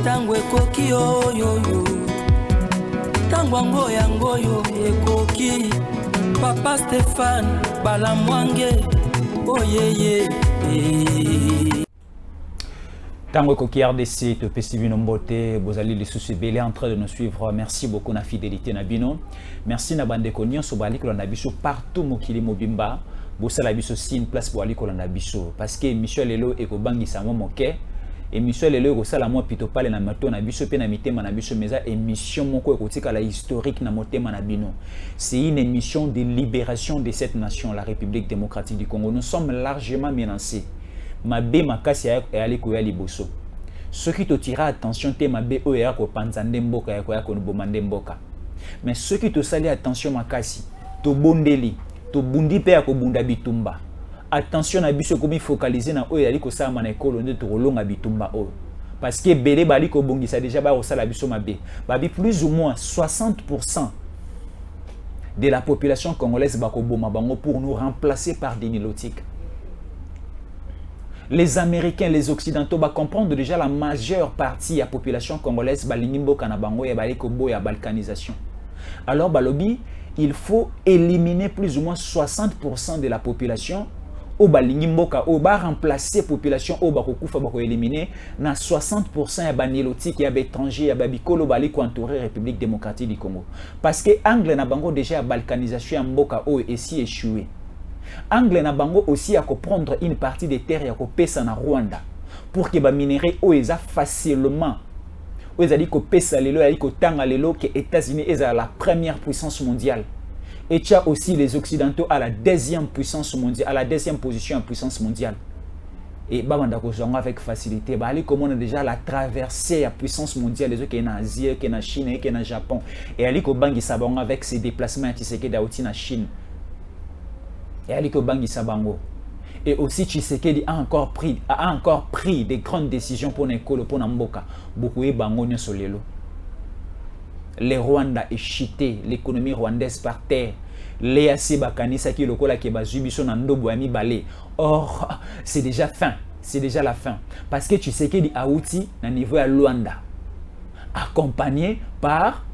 tango ekoki oyoyo tango yango yo ekoki Papa Stéphane Balamwange oyeye Tango Koki RDC, te Pestivino Mbote, Bozali les soucis belé en train de nous suivre. Merci beaucoup na fidélité Nabino. Merci na bande konyon so bali ko na biso partout mokili mobimba. Bosala biso sin place pour ali ko na biso parce que Michel Lelo e ko bangisa mo moke. Et Michel Lelo ko sala mo pito pale na mato na biso pe na mitema na biso meza émission moko ko tika la historique na motema na bino. C'est une émission de libération de cette nation, la République démocratique du Congo. Nous sommes largement menacés. Mabe makasi ya ali ko ya liboso. Ce qui te tira attention te mabe o ya ko panzande mboka ya ko ya ko bomande mboka. Mais ce qui te sali attention makasi, to bondeli, to bundi pe ya ko bunda bitumba. Attention na biso ko mi focaliser na o ya li ko sa mana ekolo nde to kolonga bitumba o. Parce que belé bali ko bongisa déjà ba ko sala biso mabe. Babi plus ou moins 60% de la population congolaise ba ko boma bango pour nous remplacer par des nilotiques. Les Américains, les Occidentaux, va comprendre déjà la majeure partie de la population congolaise, Balingimbo Kanabango, et Balikobo et balkanisation. Alors, Balobi, il faut éliminer plus ou moins 60% de la population au Balingimbo, au va remplacer la population au Bakokoufa, Bako éliminer, na 60% ya Banilotique, ya étrangers, ya Babikolo, Baliko entouré République démocratique du Congo. Parce que Angle Nabango déjà la balkanisation ya Mboka o et si échoué. Angle na bango aussi à prendre une partie des terres ya ko pesa na Rwanda pour que ba minerai o eza facilement o eza dit ko pesa lelo ya ko tanga lelo que États-Unis est la première puissance mondiale et tu as aussi les occidentaux à la deuxième puissance mondiale, à la deuxième position en puissance mondiale et ba banda ko zonga avec facilité ba ali comme on a déjà la traversée à puissance mondiale les autres qui en Asie, qui en Chine, qui en Japon et ali ko bangi sabonga avec ses déplacements qui se que dauti na Chine. Et Aliko Bangi Sabango. Et aussi Tshisekedi a encore pris des grandes décisions pour Nekolo, pour Namboka. Beaucoup de Bango Solelo. Le Rwanda est chité, l'économie rwandaise par terre. Léa Sebakanisa qui lokola qui bazubiso nando boami balé. Or, c'est déjà fin. C'est déjà la fin. Parce que Tshisekedi a outi na niveau à Luanda. Accompagné par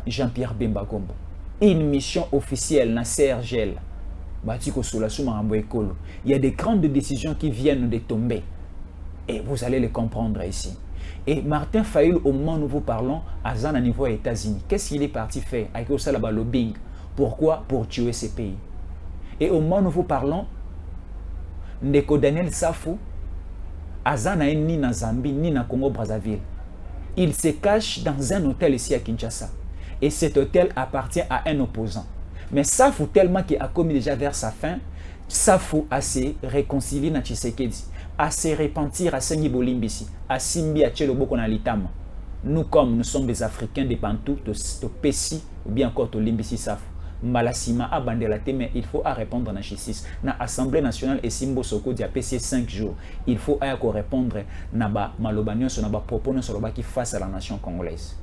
Jean-Pierre Bemba Gombo. Une mission officielle na CRGL. Il y a des grandes décisions qui viennent de tomber. Et vous allez les comprendre ici. Et Martin Fayulu, au moment où nous vous parlons, à un niveau aux États-Unis, qu'est-ce qu'il est parti faire avec le lobbying? Pourquoi? Pour tuer ces pays. Et au moment où nous vous parlons, Ndeko Daniel Safou, Azana ni na Zambie, ni na Congo-Brazzaville. Il se cache dans un hôtel ici à Kinshasa. Et cet hôtel appartient à un opposant. Mais Safou, tellement qu'il a commis déjà vers sa fin, Safou a se réconcilié na Tshisekedi, a se repentir à Sengi Bolimbisi, à Simbi à Tcheloboko na Litama. Nous, comme nous sommes des Africains des Bantou, de Pessi ou bien encore de Limbisi Safou. Malasima a bandé la mais il faut répondre na Chissis. Na Assemblée nationale et Simbo Soko dia PC 5 jours. Il faut répondre na ba malobanion sur na ba propos sur le qui face à la nation congolaise.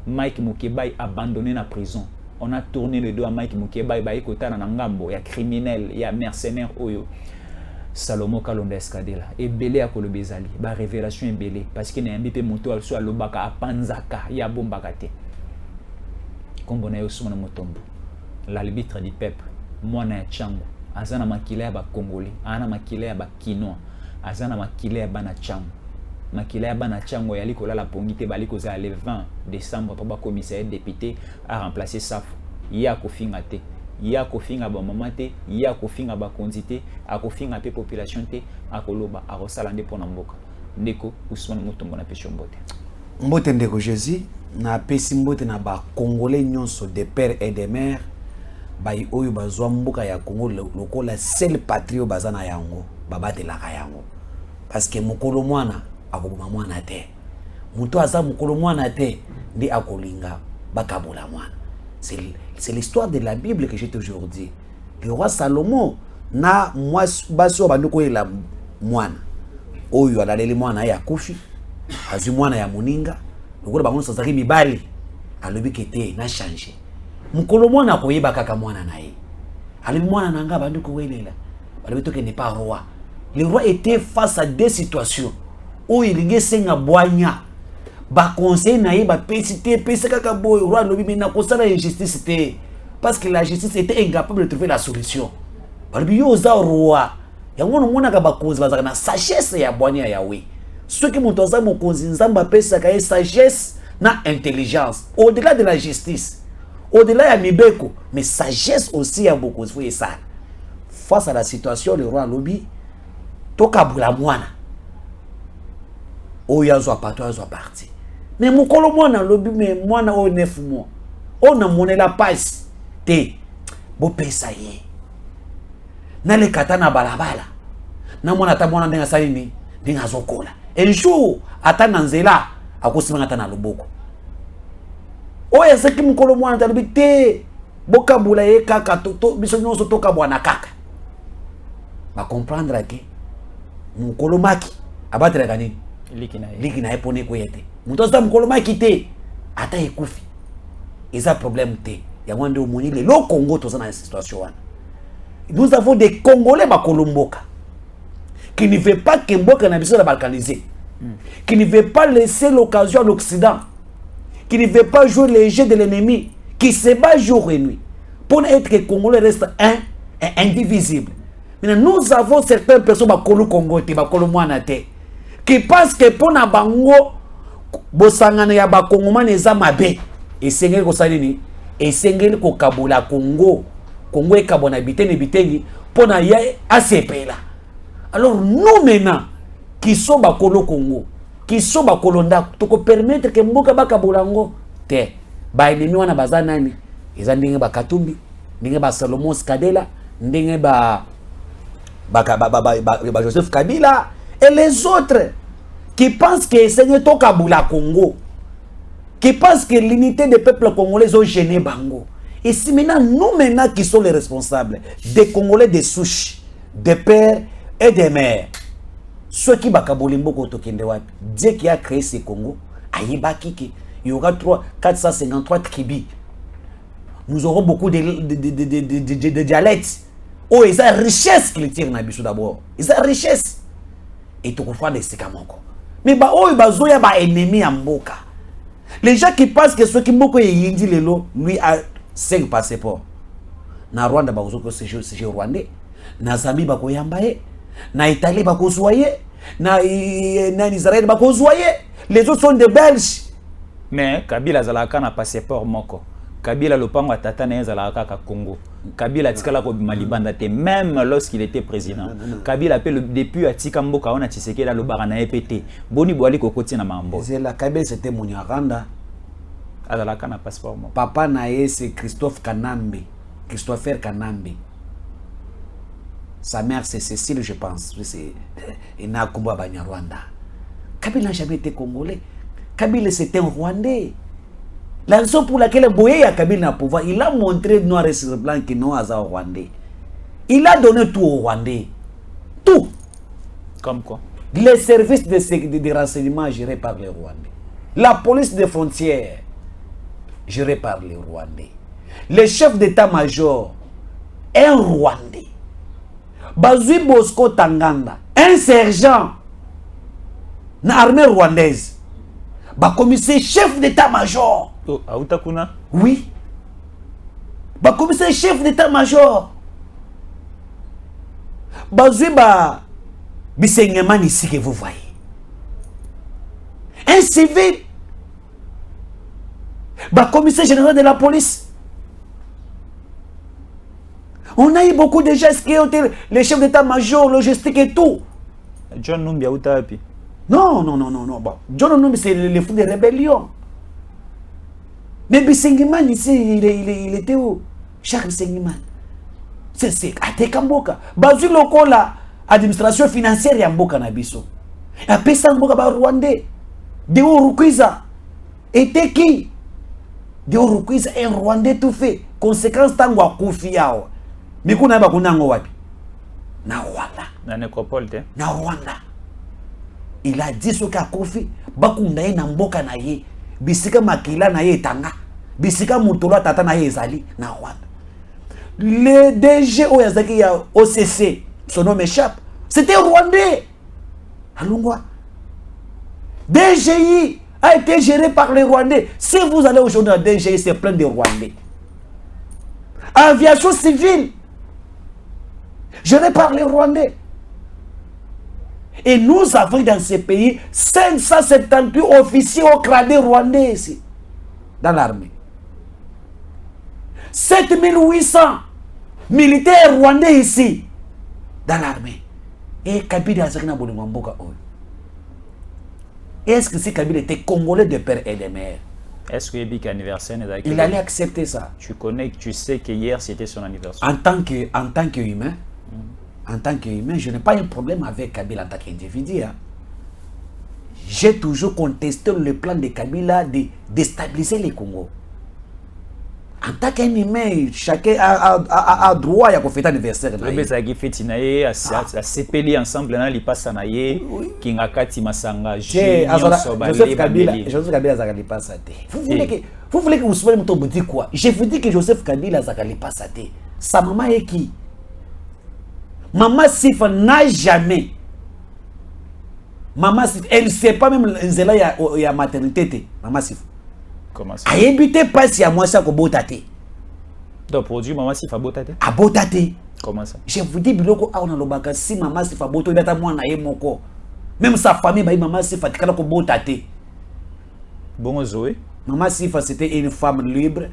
Mike Mukeba a abandonné la prison. On a tourné le dos à Mike Mukeba, il y a Ngambo, il y a criminel, il y a mercenaire Oyo. Salomo Kalonda Escadela. Et belé à Kolobezali. Ba révélation est belé. Parce qu'il y a un BP moto à soit Lobaka, à Panzaka, il y a Bombagate. Comme on a eu Ousmane Motombo. L'arbitre du peuple. Moi, na Tchango. Azana makile ba Congolais. Ana makile ba Kinois. Azana makile ba na Tchango. Makila bana Tchango yali kola la pongite bali koza le 20 décembre pour ba commissaire député a remplacé Safou. Ya kofinga te, ya kofinga ba mamate, ya kofinga ba kondité, a kofinga pe population te, a koloba a rosalande pour namboka. Ndeko Ousmane Motombo na pesho mbote. Mbote ndeko Jésus na pesi mbote na ba Congolais nyonso de père et de mère bai oyo bazwa mboka ya Congo lokola seul patrio bazana yango babate la yango. Parce que mokolo mwana akoboma mwana te. Muto aza mukolo mwana te ndi akolinga bakabula mwana. C'est l'histoire de la Bible que j'ai toujours dit. Le roi Salomon na moi baso bandoko ela mwana. Oyo adaleli mwana ya kufi. Azu mwana ya muninga. Lokola bango sazaki mibali. Alobi kete na changer. Mukolo mwana koyeba kaka mwana na ye. Alobi mwana nanga bandoko welela. Balobi toke n'est pas roi. Le roi était face à des situations où il y a senga boigna ba conseil na ye ba pesité pesa kaka boy roi lobi mais na kosala injustice té parce que la justice était incapable de trouver la solution. Balobi yo za roi yango no mona ka ba konzi bazaka na sagesse ya bwani ya Yahweh. Ce qui monte za mokonzi nzamba pesa ka sagesse na intelligence au-delà de la justice. Au-delà ya mibeko mais sagesse aussi ya mokonzi faut ça. Face à la situation le roi lobi toka bula mwana. Oyo azwa pato azwa parti. Mais mukolo mwana lobi mais mwana o 9 mois. On a monnaie la passe. Te bo pesa ye. Na le katana balabala. Na mwana ta mwana ndenga salini ndinga zokola. Un jour atana nzela akosimanga tana loboko. Oya seki mukolo mwana ta lobi te boka bula ye kaka to biso nyonso toka bwana kaka. Ba comprendre que mukolo maki abatela kanini liki na epone ko yete muto sa mukolo maki te ata ekufi eza problème te ya mwande omoni le Congo to na situation wana. Nous avons des Congolais bakolomboka qui ne veut pas que mboka na biso la balkaniser, qui ne veut pas laisser l'occasion à l'Occident, qui ne veut pas jouer les jeux de l'ennemi, qui se bat jour et nuit pour être que Congolais reste un et indivisible. Maintenant, nous avons certaines personnes bakolo Congo te bakolo mwana te qui pensent que pour na bango bosangana ya bakongomane eza mabe esengeli kosalini esengeli kokabula Congo ekabona biteni pour na ya asepela. Alors nous maintenant qui sommes bakolo Congo qui sommes bakolo ndako to ko permettre que mboka bakabulango te ba ennemi wana bazanani eza ndenge bakatumbi ndenge ba Salomon Skadela ndenge ba Joseph Kabila et les autres qui pensent que c'est Tokabula Congo, qui pensent que l'unité des peuples congolais ont gêné Bango. Et si maintenant, nous maintenant qui sommes les responsables des Congolais des souches, des pères et des mères, ceux qui bakabolimbo kotokendewa, Dieu qui a créé ce Congo, il y aura 453 tribus. Nous aurons beaucoup de dialectes. Oh, ils ont richesse qu'ils tirent dans le d'abord. Ils ont richesse. Et tout le monde est encore. Mais oh, ils ont ba ennemi en mboka. Les gens qui pensent que ceux qui moko yindi lelo, lui a 5 passeports. Na Rwanda ba ozoko c'est rwandais. Na Zambie ba koyambaye. Na Italie ba kozwaye. Na Israël ba kozwaye. Les autres sont des Belges. Mais Kabila zalaka na passeport moko. Kabila lopango atata na zalaka ka Congo. Kabila tikala ko malibanda te même lorsqu'il était président. Kabila appelle depuis atika mboka ona Tshisekedi lo barana EPT. Boni boali kokoti na mambo. C'est la Kabila c'était Munyaranda. Azalaka na passeport moko. Papa na c'est Christopher Kanambe. Sa mère c'est Cécile je pense. C'est Ina Kumba Banyarwanda. Kabila n'a jamais été congolais. Kabila c'était un Rwandais. La raison pour laquelle Boye a Kabila au pouvoir, il a montré noir et sur blanc qu'il non à Rwandais. Il a donné tout au Rwandais. Tout. Comme quoi? Les services de renseignement gérés par les Rwandais. La police des frontières gérée par les Rwandais. Le chef d'état-major, un Rwandais. Bazui Bosco Tanganda, un sergent na armée rwandaise. Commissaire chef d'état-major. Oh, Aoutakuna? Oui. Commissaire chef d'état-major. Bazui Bisengeman ici que vous voyez. Un civil. Commissaire général de la police. On a eu beaucoup de gens qui ont été les chefs d'état-major, logistique et tout. John Numbi Aoutapi. Non. Bon, John Numbi c'est le fou de rébellion. Mais Bisengiman ici, il était où? Charles Bisengiman. C'est Atekamboka. Bazu Lokola, administration financière ya Mboka na biso. A pesa Mboka ba Rwandais. Deo Rukwiza. Était qui? Deo Rukwiza un Rwandais tout fait. Conséquence tango akufi yao. Mais kuna ba kunango wapi? Na Rwanda. Na nécropole te. Na Rwanda. Il a dit ce qu'a Kofi, bakunda ye na mboka na ye, bisika makila na ye tanga, bisika mutolo tata na ye ezali na Rwanda. Le DG Oyazaki ya OCC, son nom m'échappe, c'était Rwandais. Alungwa. DGI a été géré par les Rwandais. Si vous allez aujourd'hui à DGI, c'est plein de Rwandais. Aviation civile, géré par les Rwandais. Et nous avons dans ce pays 578 officiers au gradé rwandais ici, dans l'armée. 7800 militaires rwandais ici, dans l'armée. Et Kabila Azakina Bolimamboka. Est-ce que si Kabila était congolais de père et de mère? Est-ce que Ebik anniversaire il allait accepter ça? Tu sais que hier c'était son anniversaire. En tant qu'humain, en tant qu'humain, je n'ai pas un problème avec Kabila en tant qu'individu. Hein. J'ai toujours contesté le plan de Kabila de déstabiliser les Congo. En tant qu'un humain, chacun a droit à fêter l'anniversaire. Je CPL ensemble, il passe à Kingakati Masanga, Joseph Kabila Zakali passe à vous voulez que vous soyez mon dit quoi? Je vous dis que Joseph Kabila Zakali passe à sa maman est qui? Maman Sifa n'a jamais. Maman Sifa, elle ne sait pas même Nzela ya maternité. Maman Sifa. Comment ça? A évité pas si à moi ça ko botate. Donc produit Maman Sifa botate. A botate. Comment ça? Je vous dis biloko a on lobaka si Maman Sifa boto data mwana ye moko. Même sa famille ba Maman Sifa tikala ko botate. Bon Zoé. Maman Sifa c'était une femme libre.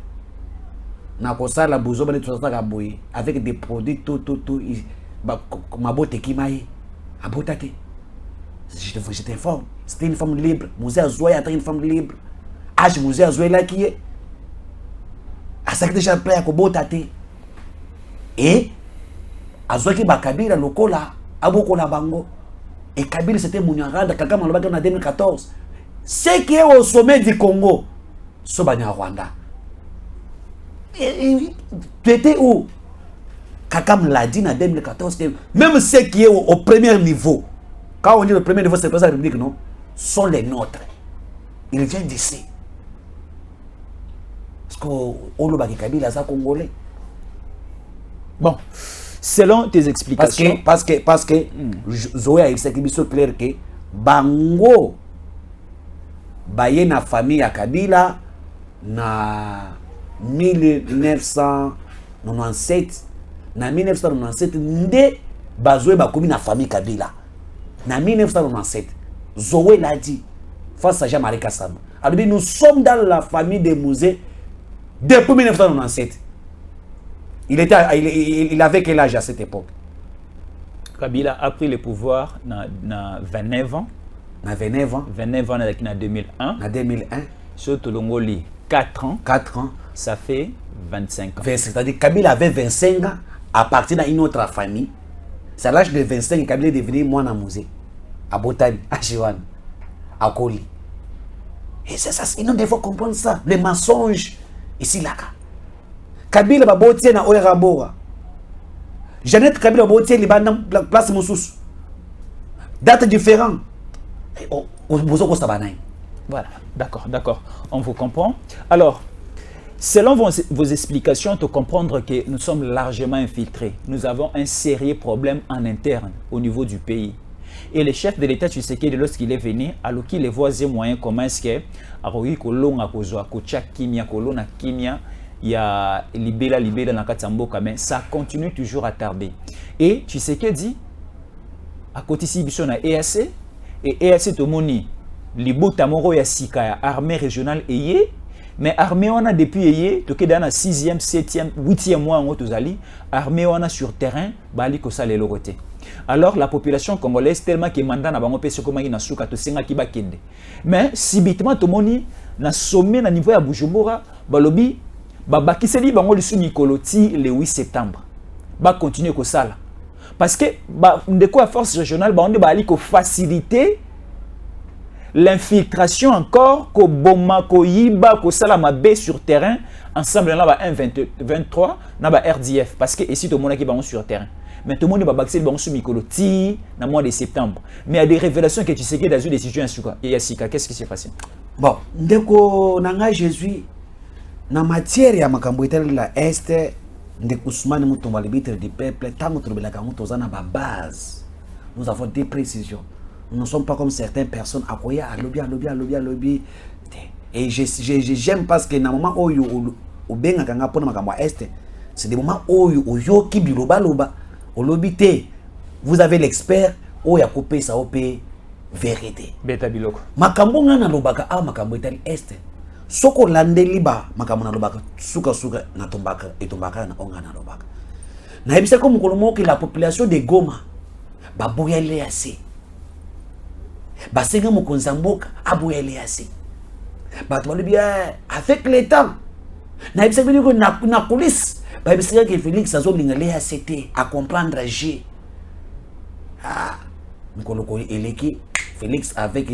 Na ko sala buzo ba tout ça ka boy avec des produits tout ma beauté qui m'a abotate. Je t'informe. C'était une femme libre. Musée Zoé était une femme libre. Age Musée Zoé là qui est. À ça que déjà prêt à kobotate. Et Azoé qui ba Kabila lokola aboko la bango. Et Kabila c'était Munyaranda kaka malobaka en 2014. Ce qui est au sommet du Congo, Sobanya Rwanda. Tu étais où? Kakam l'a dit en 2014 que même ceux qui est au premier niveau, quand on dit le premier niveau, c'est le président de la République, non, sont les nôtres. Ils viennent d'ici. Parce que Kabila est congolais. Bon, selon tes explications. Parce que Zoé a expliqué clair que Bango, Baye na famille à Kabila, na 1997. Na 1997 nde Bazoé bakomi na famille Kabila. Na 1997 Zoé l'a dit face à Jean-Marie Kassama. Alors nous sommes dans la famille des musées depuis 1997. Il avait quel âge à cette époque? Kabila a pris le pouvoir na 29 ans. Na 29 ans. 29 ans na 2001. Na 2001. Sur Tolongoli 4 ans. 4 ans. Ça fait 25 ans. C'est-à-dire Kabila avait 25 ans à partir d'une autre famille. C'est à l'âge de 25 que Kabila est devenu moine musée. À Botani, à Chiwan, à Koli. Et c'est ça, il faut comprendre ça. Les mensonges, ici, là. Kabila va botter na Oerabora. Jeannette Kabila va botter les bandes la place Moussous. Date différente. Voilà, d'accord. On vous comprend. Alors, selon vos explications, de comprendre que nous sommes largement infiltrés. Nous avons un sérieux problème en interne au niveau du pays. Et le chef de l'État, tu sais que lorsqu'il est venu, alors qu'il les voisins moyens, comment est-ce que il y a libéla dans Katamboka, mais ça continue toujours à tarder. Et tu sais que dit, à côté si on a EAC, et EAC Tomoni, Libo Tamoro ya Sika, armée régionale et mais armée on a depuis hier, donc dans la 6e, 7e, 8e mois en Otozali, armée on a sur terrain, bali ko ça les loroté. Alors la population congolaise tellement que mandat na bango pese comme na suka to senga ki bakende. Mais subitement to moni na sommet na niveau ya Bujumbura, balobi ba kiseli bango le Mikolo ti le 8 septembre. Ba continuer ko sala. Parce que ba ndeko à force régionale ba on ba ali ko faciliter l'infiltration encore ko boma ko yiba ko salama B sur terrain ensemble là ba 1-23 na ba RDF parce que ici tout le monde qui va sur terrain mais tout le monde va baxer bon sur Mikolo ti na mois de septembre mais il y a des révélations que tu sais que dans une décision suka et Yasika qu'est-ce qui s'est passé? Bon ndeko nanga Jésus na matière ya makambo etali la est ndeko Ousmane Mutomba le bitre du peuple tant trobelaka muto zana ba base nous avons des précisions. nous ne sommes pas comme certaines personnes à quoi lobby. Et j'aime parce que dans le moment où au benga kanga pona makambo est, c'est des moments où yo ki biloba loba au lobby te. Vous avez l'expert où ya coupé ça op vérité. Beta biloko. Makambo ngana lobaka makambo etali est. Soko landeli ba makambo na lobaka suka na tombaka etombaka na ongana lobaka. Na ebisa ko mukolomo que la population de Goma ba boyele assez. Ba senga mokonza mboka aboyele assez. Ba to bien avec le temps. Na ebisa ko na police ba ebisa que Félix azolinga le ACT à comprendre G. Mkoloko eleki Félix avec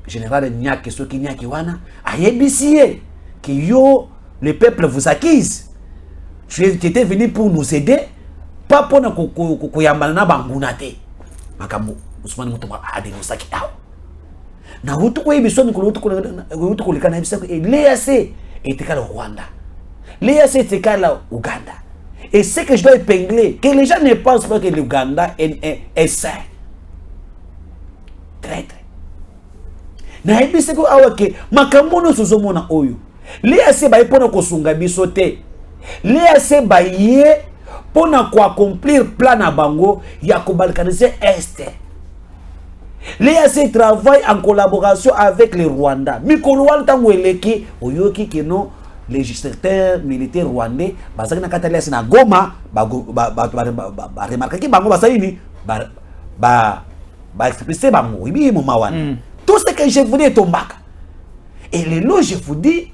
général Niak soki Niaki wana ayebisie que yo le peuple vous acquise. Tu étais venu pour nous aider, pas pour nous koyambana na banguna te. Makambo Ousmane Mutomba a dénoncé awa. Na hutu ko yebiso mikolo hutu ko likana yebisa ko l'EAC était kala Rwanda. L'EAC était kala Uganda. Et ce que je dois épingler, que les gens ne pensent pas que l'Ouganda est sain. Traître. Na yebisa ko awa ke makambo no sozomona oyo. L'EAC ba ipona ko sunga biso te. L'EAC baye pour accomplir plan à bango ya ko balkaniser est. L'EAC travaille en collaboration avec le Rwanda. Mikolo tango eleki oyoki kino législateur militaire rwandais bazaki na katali na Goma ba remarquer ki bango basaini ba expliquer bango ibi mo mawana. Tout ce que je vous dis tombaka. Et les lois je vous dis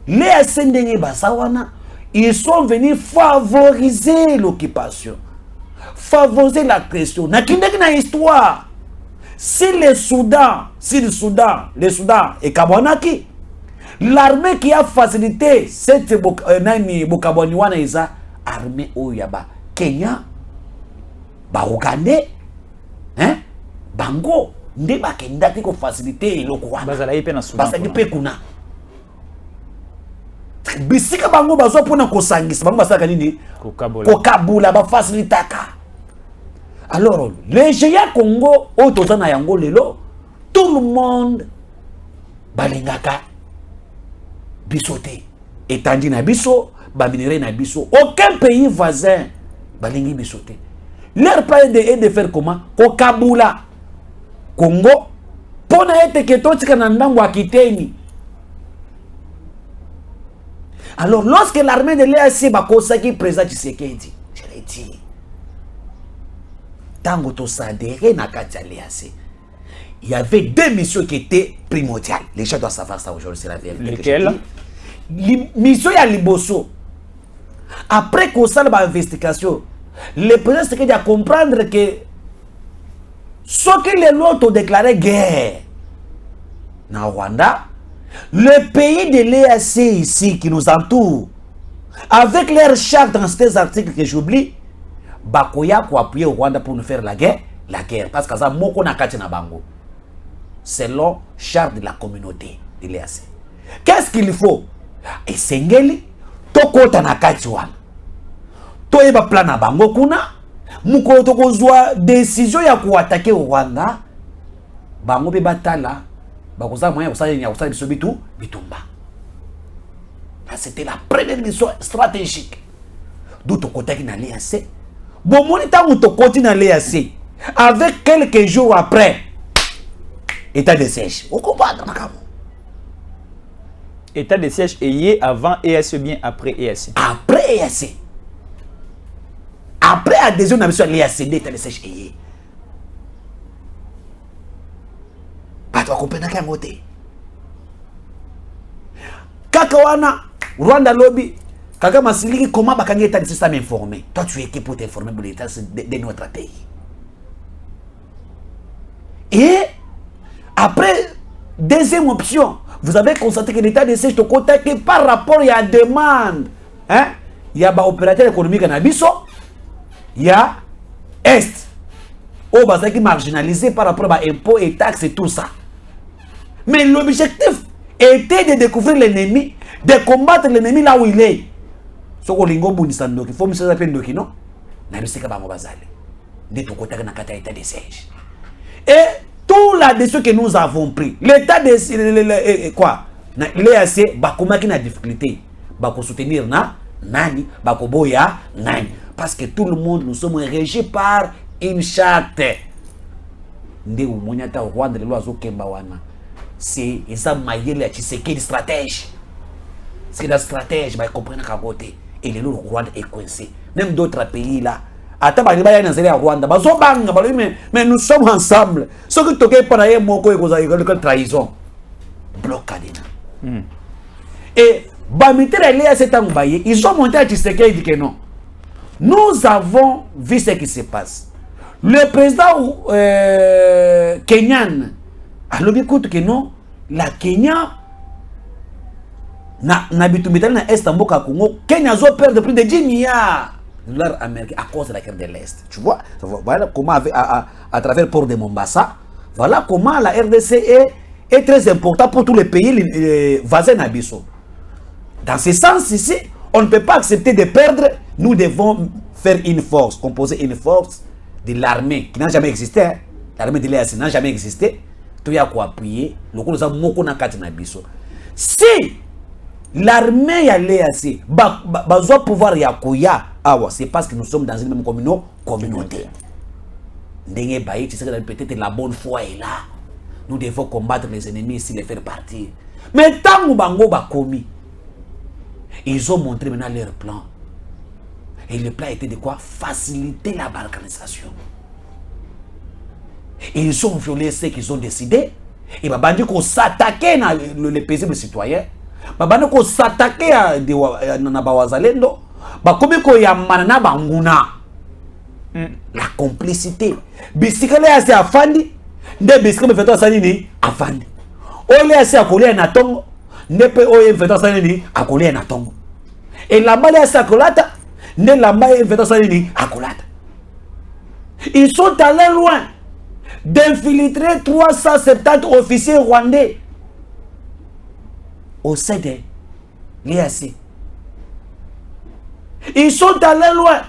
l'EAC ndenge basawana. Ils sont venus favoriser l'occupation, favoriser la question. Na kindeki na histoire. Si le Soudan est Kabonaki, l'armée qui a facilité cette Bokaboniwana est armée Oyaba Kenya, ba Ougandais, hein, Bango, nde ba kendaki ko faciliter l'okwana. Bazala ipe na Soudan. Basaki pe kuna. Bisika bango bazo pona ko sangisa bango basaka nini ko kabula ba facilitaka. Alors les géants Congo otozana yango lelo tout le monde balingaka bisoté etandi na biso ba minerai na biso aucun pays voisin balingi bisoté. Leur plan est de faire comment ko kabula Congo pona ete ketotika na ndango akiteni. Alors, lorsque l'armée de l'EAC Bakosaki présente Tshisekedi, je l'ai dit, Tango Tosadere Nakati l'EAC, il y avait deux missions qui étaient primordiales. Les gens doivent savoir ça aujourd'hui, c'est la vérité. Lesquelles? Mission à Liboso. Après qu'on s'en va investigation, le président Tshisekedi a comprendre que ce que les lois ont déclaré guerre dans Rwanda, le pays de l'EAC ici qui nous entoure, avec leurs chars dans ces articles que j'oublie, Bakoya pour appuyer au Rwanda pour nous faire la guerre, parce que ça moko nakati na bango. Selon chars de la communauté de l'EAC. Qu'est-ce qu'il faut? Et sengeli, tokota nakati wana. Toyeba plan na bango kuna, mukolo tokozwa décision ya ku attaquer au Rwanda, bango be batala. C'était la première mission stratégique. D'où tu côté dans l'EAC. Bon, mon état où tu continues dans l'EAC. Avec quelques jours après, état de siège. Vous comprenez? État de siège ayé avant EAC bien après EAC. Après EAC. Après adhésion à l'EAC, l'état de siège ayé. Pas toi comprendre qu'un côté. Kakawana, Rwanda lobby, Kaka Masiliki, comment bakangi état de système informé? Toi tu es qui pour t'informer pour l'état de notre pays? Et après, deuxième option, vous avez constaté que l'état de siège de côté que par rapport à la demande, hein, il y a un opérateur économique en Abisso, il y a Est, au bas qui marginalisé par rapport à impôts et taxes et tout ça. Mais l'objectif était de découvrir l'ennemi, de combattre l'ennemi là où il est. Ce qu'on lingo bunisandoki, il faut me faire ndoki non. Na bisika bango bazali. De tout côté na kata état de siège. Et tout la décision que nous avons pris, l'état de quoi l'EAC bakoma qui na difficulté bako soutenir na nani bako boya nani parce que tout le monde nous sommes régis par une charte nde umonyata Rwanda le loazo kemba wana c'est esa mayele ya Tshisekedi stratège c'est la stratège ba comprendre ka côté et le Rwanda est coincé même d'autres pays là ata bali baya na zeli ya Rwanda bazo banga balo mais nous sommes ensemble ce que toke pana ye moko ekoza que trahison blocade. Et ils ont monté à Tshisekedi dit que non. Nous avons vu ce qui se passe. Le président kenyan a écoute que non, la Kenya na bitumbitali na Est mboka Congo, Kenya a perdu plus de 10 milliards de dollars américains à cause de la guerre de l'Est. Tu vois, voilà comment à travers le port de Mombasa, voilà comment la RDC est très important pour tous les pays voisins d'Abisso. Dans ce sens ici, on ne peut pas accepter de perdre. Nous devons faire une force, composer une force de l'armée qui n'a jamais existé. Hein. L'armée de l'EAC n'a jamais existé. Tout y a quoi appuyer. Le coup nous avons beaucoup d'Abisso. Si l'armée de l'EAC besoin pouvoir yakuya, c'est parce que nous sommes dans une même communauté. Peut-être la bonne foi est là. Nous devons combattre les ennemis ici, les faire partir. Mais tant que Bango va commis, ils ont montré maintenant leur plan. Et le plan était de quoi? Faciliter la balkanisation. Ils ont violé ce qu'ils ont décidé. Et ils ont s'attaquer les paisibles citoyens. Ils ont s'attaquer à des Wazalendo. La complicité. Bisikale a assez afandi. Nde bisikale me fait sanini afandi. Ole a assez akolé na tongo. Ne pe oye fait sanini akolé na tongo. Et la balle a sakolata. Ne la balle fait sanini akolata. Ils sont allés loin d'infiltrer 370 officiers rwandais au sein de l'EAC. Ils sont allés loin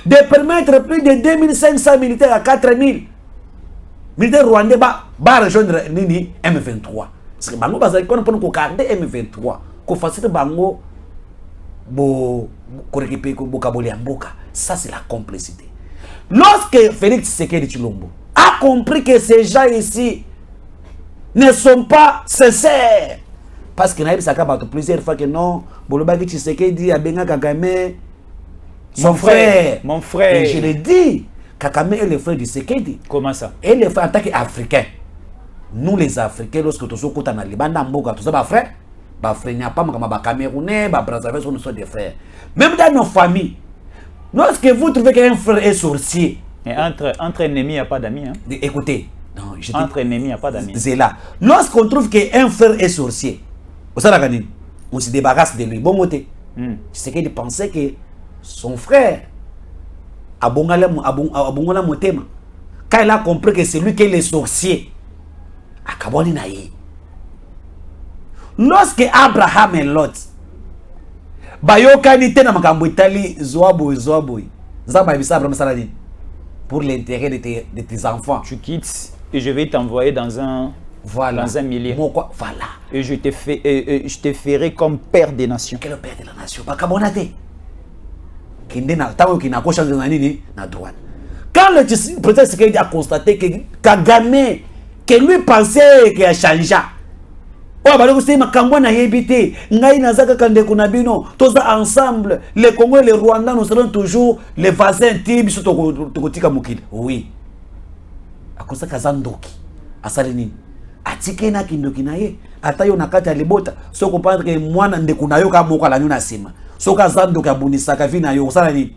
de permettre plus de 2500 militaires à 4000 militaires rwandais va rejoindre Nini M23. Parce que Bango Bazali qu'on garder M23, qu'on facilite Bango pour récupérer Mboka. Ça c'est la complicité. Lorsque Félix Tshisekedi Tshilombo a compris que ces gens ici ne sont pas sincères, parce qu'il y a plusieurs fois que non, Bolobaki Tshisekedi a Benga Kagame. Mon frère. Et je le dis, Kagame est le frère du Tshisekedi. Comment ça? Et le frère en tant qu'Africain. Nous les Africains, lorsque nous sommes dans les bandes d'Amboga, tous nos frères, il n'y a pas de Camerounais, de Brazzaville, nous sommes des frères. Même dans nos familles, lorsque vous trouvez qu'un frère est sorcier. Et entre ennemis, il n'y a pas d'amis. Hein? Écoutez, non, entre ennemis, il n'y a pas d'amis. C'est là. Lorsqu'on trouve qu'un frère est sorcier, on se débarrasse de lui. Bon côté. C'est qu'il pensait que son frère a bongola motema. Quand il a compris que c'est lui qui est le sorcier, a kaboni naïe. Lorsque Abraham et Lot bayokani tena makambo itali zoaboy zaba bisa Abraham saladi pour l'intérêt de tes enfants. Tu quittes et je vais t'envoyer dans un millier. Voilà. Et je te ferai comme père des nations. Quel père de la nation? Pas kabonate. Na droite. Quand le président Tshisekedi a constaté que Kagame, que lui pensait qu'il a changé, ensemble, les Congolais et les Rwandais, nous serons toujours les voisins Tibi. Oui. À cause de Kazandoki, à Salini, à Tikena Kindoki naye, à Tayo Nakata Libota, ce qu'on pense que moi, Ndekunayo Kamoka la Nuna Sima. Soka Zandoki Abunisaka Vina Yo Salani.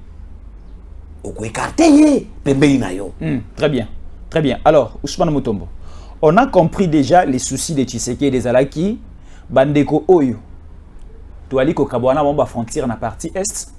Très bien. Très bien. Alors, Ousmane Mutombo, on a compris déjà les soucis de Tshisekedi et des Alaki. Bandeko Oyo. Toualiko Kabwana Bomba frontière na partie est.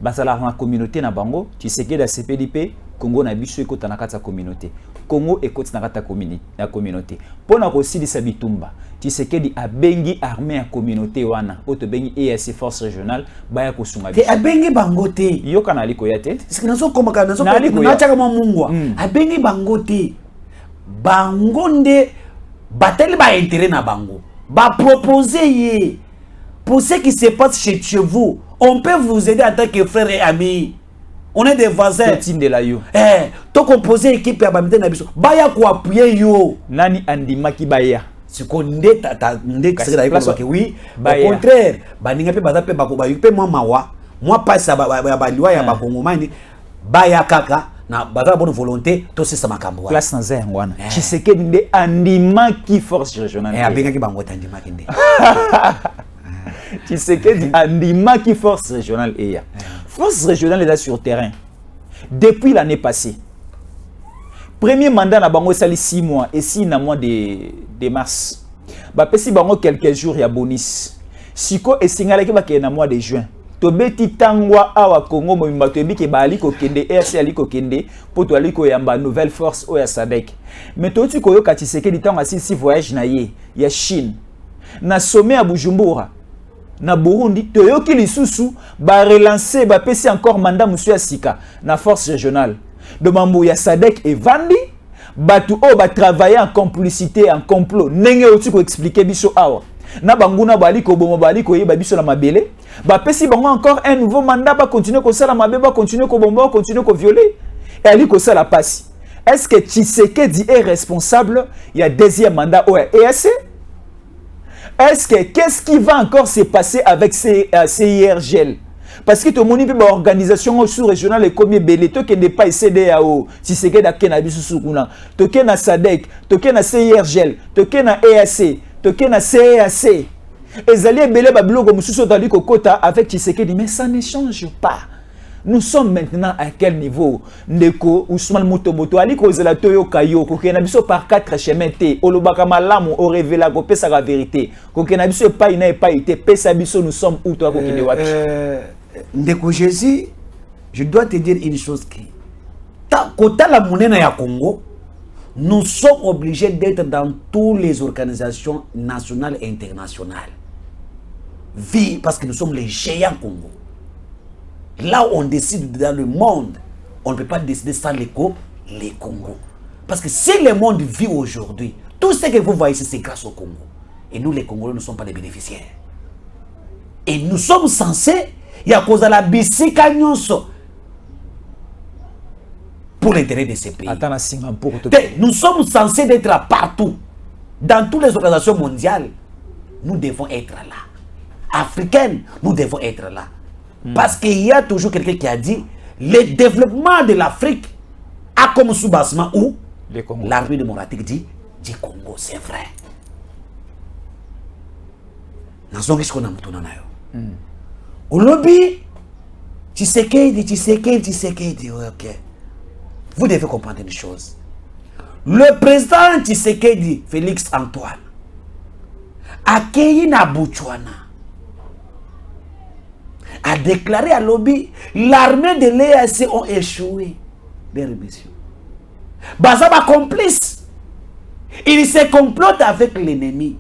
Basala na communauté na Bango. Tshisekedi a CPDP. Congo na biso ekota na kata communauté. Congo ekota na kata communauté. Pona ko silisa bitumba. Tshisekedi a bengi armée à communauté wana. Oto bengi EAC force régionale baya ko sunga biso. A bengi bangote. Yo kana liko yate. Est-ce que nazo koma kana nazo na chaka mwa mungwa. A bengi bangote. bango nde bateli ba intérêt na bango ba proposer pour ce qui se passe chez vous. On peut vous aider en tant que frère et ami. On est des voisins. Team de la yo. To composer équipe ya bamite na biso. Baya ko appuyer yo. Nani andima ki baya. Ce qu'on est ndé que c'est là que oui. Au contraire, baninga pe baza pe bako ba yupe moi pas ça ba liwa ya ba kongomani baya kaka na baza bonne volonté to c'est ça makambo. Place na za ngwana. Tshisekedi nde andima ki force régionale. Abenga ki bango andima ki nde. Tshisekedi andima qui force régionale et force régionale est là sur terrain depuis l'année passée. Premier mandat na bango sali 6 mois et 6 na mois de mars. Ba pesi bango quelques jours ya bonus. Siko esingala ki ba ke na mois de juin. Tobeti tangwa awa Congo mo tobi ke ba ali ko kende RC ali ko kende po to ali ko yamba nouvelle force o ya SADC. Mais to ti ko yo ka Tshisekedi tanga si voyage na ye ya Chine. Na sommet à Bujumbura. Na Burundi toyoki lisusu ba relancer ba pesi encore mandat monsieur Sika na force régionale de mambo ya SADC et Vandi batu o ba travailler en complicité en complot nenge oti ko expliquer biso awa na banguna bali ko bomo bali ko yeba biso la mabele ba pesi bango encore un nouveau mandat ba continuer ko sala mabe ba continuer ko bombo continuer ko violer et ali ko sala passe. Est-ce que Tshisekedi est responsable? Il y a deuxième mandat au EAC. Est-ce que qu'est-ce qui va encore se passer avec ces CIRGL? Parce que tout le monde peut organisation sous-régionale et comme belé to qui n'est pas CEDEAO, si c'est que na bisu sukuna, to que na SADC, to que na CIRGL, to que na EAC, to que na CEAC. Ezali belé ba blogo mususu dali kokota avec Tshisekedi, mais ça ne change pas. Nous sommes maintenant à quel niveau? Ndeko Ousmane Motomoto ali ko zela toyo kayo ko kena biso par 4 chemins te olobaka malamu o révéla ko pesa la vérité ko kena biso pas ina pas été pesa biso nous sommes où toi ko kende wapi. Ndeko Jésus, je dois te dire une chose qui kota la monnaie ya Congo, nous sommes obligés d'être dans toutes les organisations nationales et internationales. Parce que nous sommes les géants Congo. Là où on décide dans le monde, on ne peut pas décider sans les Congo. Parce que si le monde vit aujourd'hui, tout ce que vous voyez ici, c'est grâce au Congo. Et nous, les Congolais, ne sommes pas les bénéficiaires. Et nous sommes censés, il y a cause à la bisika nyonso pour l'intérêt de ces pays. Attends, Singapour. Nous sommes censés être partout. Dans toutes les organisations mondiales, nous devons être là. Africaines, nous devons être là. Parce qu'il y a toujours quelqu'un qui a dit le développement de l'Afrique a comme sous-bassement où l'armée de Moratique dit du Congo, c'est vrai. Nous avons ce qu'on a maintenant. Au lobby, Tshisekedi, ok. Vous devez comprendre une chose. Le président Tshisekedi, Félix Antoine, a accueilli na Botswana, a déclaré à lobby, l'armée de l'EAC ont échoué des mission. Bazaba complice. Il se complote avec l'ennemi.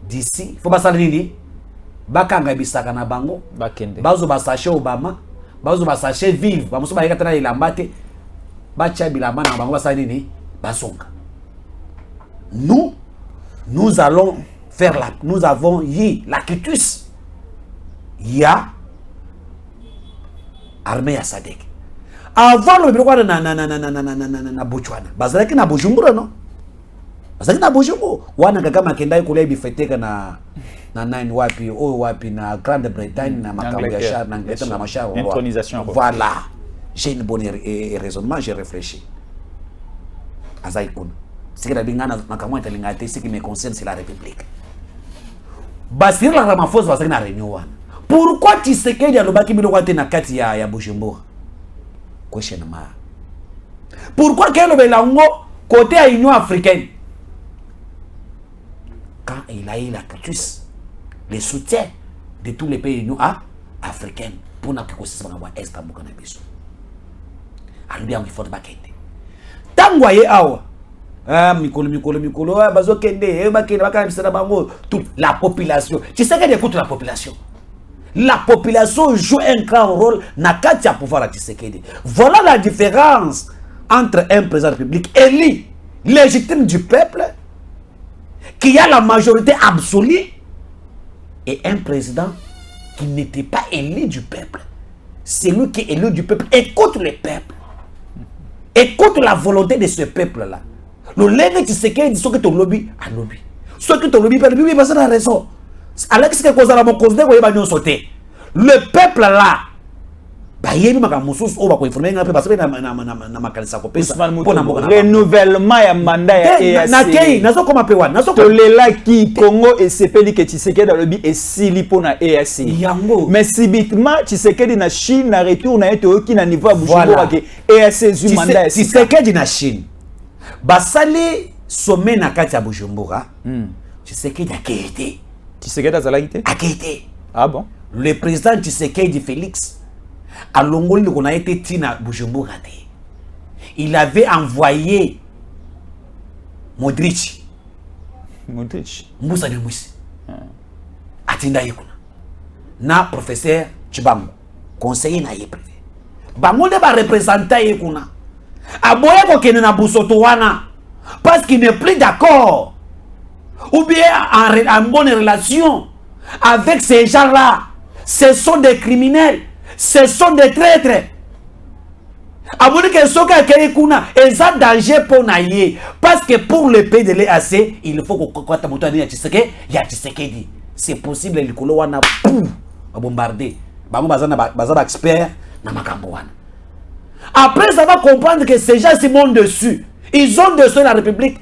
D'ici, il faut pas s'aligner. Bakanga bisaka na bango. Bakende. Bazo basache Obama. Bazo basache vive. Bamuso ba yekatana ilambate. Bacha bilamba na bango basali nini? Basonga. Nous allons faire nous avons la quitus. Il y a armée à SADC. Avant le bureau na Botswana. Bazalaki na Bujumbura non? Bazalaki na Bujumbura. Wana kama kendai kule bifeteka na nine wapi wapi na Grande-Bretagne na Makabashar na Angleterre na Machar. Intronisation. Voilà. J'ai une bonne raisonnement, j'ai réfléchi. Azaïkoun. Ce que la bingana makamwa italingate ce qui me concerne c'est la République. Basir la Ramaphosa bazalaki na réunion wana. Pourquoi Tshisekedi alobaki biloko te na kati ya Bujumbura? Question mark. Pourquoi qu'elle belango côté à l'Union africaine? Quand il a eu la catus, le soutien de tous les pays de l'Union africaine pour n'a pas se avoir est à Mokanabiso. Alors bien il faut de bakende. Tangwaye awa. Mikolo bazo kende bakende bakana bango toute la population. Tshisekedi écoute la population. La population joue un grand rôle dans le pouvoir à Tshisekedi. Voilà la différence entre un président de la République élu légitime du peuple, qui a la majorité absolue, et un président qui n'était pas élu du peuple. C'est lui qui est élu du peuple. Écoute le peuple. Écoute la volonté de ce peuple-là. Le lèvre, tu sais qu'il dit ce que ton lobby a lobby. Ce que ton lobby, il parce que raison. Alors qu'est-ce que cause la mon cause de quoi il sauter. Le peuple là, bah il y a une makamusus au bako informer un peu parce que na makalisa ko pesa pour renouvellement ya mandat ya EAC. Na kei nazo koma pewa nazo to lela ki Congo et sepeli que Tshisekedi lobby et sili pona EAC. Yango. Mais subitement Tshisekedi na Chine na retour na eto ki na niveau Bujumbura ke EAC zu mandat Tshisekedi na Chine. Basali sommet na kati ya Bujumbura. Tshisekedi a été. Tshisekedi azala été. A été. Ah bon? Le président Tshisekedi Félix à Longoli, on a été tina Bujumbura. Il avait envoyé Modric. Moussa Nemousi. Atinda yekuna. Na professeur Chibango. Conseiller na privé. Bango de ba représentant yekuna. Aboya ko kene na Busoto wana. Parce qu'il n'est plus d'accord. Ou bien en bonne relation avec ces gens-là. Ce sont des criminels. Ce sont des traîtres. Abonné que ce qu'il y a danger pour naïe. Parce que pour le pays de l'EAC, il faut que c'est possible que le wana pour bombarder. Bazana expert na makambo wana. Après ça va comprendre que ces gens se montent dessus. Ils ont dessus la République.